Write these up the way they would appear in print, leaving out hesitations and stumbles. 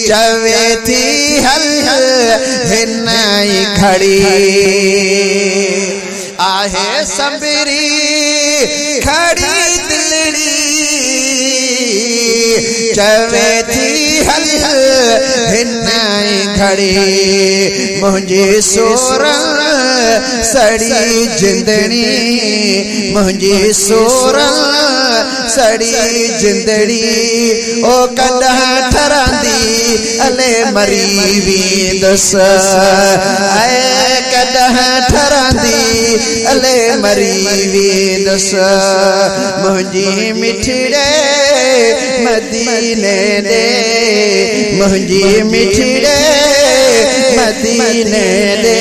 चवे थी हल हिनाई खड़ी आहे संबरी खड़ी दिलड़ी चवे थी हल हिनाई खड़ी मुझे सोरा सड़ी जिंदड़ी मुझे सोरा सड़ी जिंदड़ी ओ कदा ठरंदी अले मरी वेंदस ऐ कदा ठरंदी अले मरी वेंदस मुंहिंजी मिठड़े मदीने दे मुंहिंजी मिठड़े मदीने दे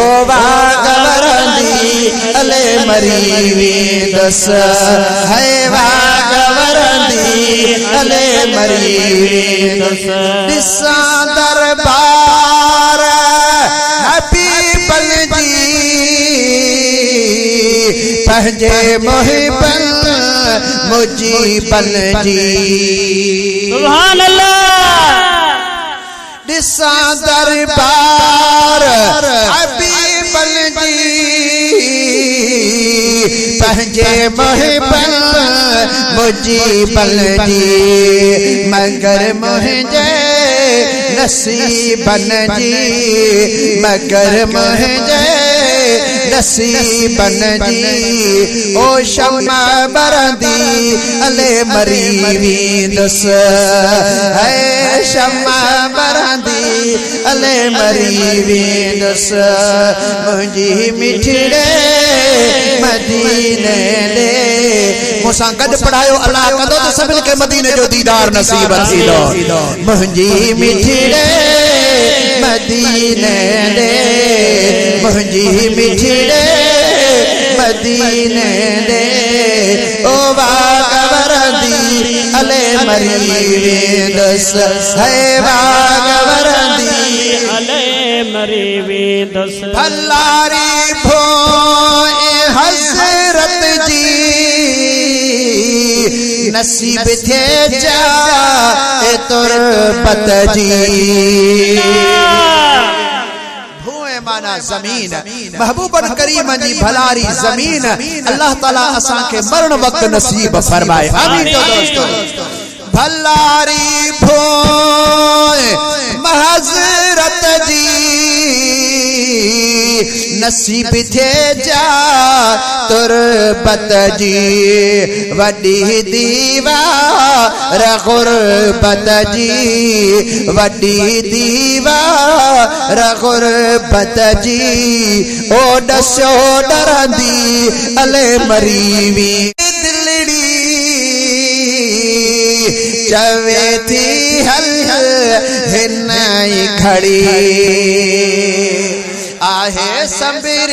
ओ वागवरंदी अले मरी वेंदस है वागवरंदी अले मरी वेंदस दिसा दरबार हबीबल जी पंहिंजे मुहिबन मुजीबल जी सुभान अल्लाह दिसा दरबार हबीबल जी पंहिंजे मुहिबन मुजीबल जी मगर मुंहिंजे नसीबन जी मगर मुंहिंजे नसीबन जी ओ शम्मा बरंदी अले मरी वेंदस है शम्मा बरंदी अले मरी वेंदस मुंहिंजी मिठड़े मदीने दे मूंसां गॾु पढ़ायो अल्लाह कंदो त सभिनी खे मदीने जो दीदार नसीब थींदो मुंहिंजी मिठड़े मदीने दे मुंहिंजी मिठड़े मदीने दे ओ वागवरंदी अले मरी वेंदस है वागवरंदी अले मरी वेंदस भलारी भोए हज़रत जी नसीब थे जा ए तुरबत जी माना जमीन महबूबन करीम जी भलारी जमीन अल्लाह ताला असां के मरण वक्त नसीब फरमाए आमीन तो दोस्तों भलारी भोए हज़रत जी नसीब थे जा तुरबत जी वडी दीवार गुरबत जी वडी दीवार गुरबत जी ओ डसो डरंदी अले मरी वी दिलड़ी चवे थी हल हिनाई खड़ी आहे संबरी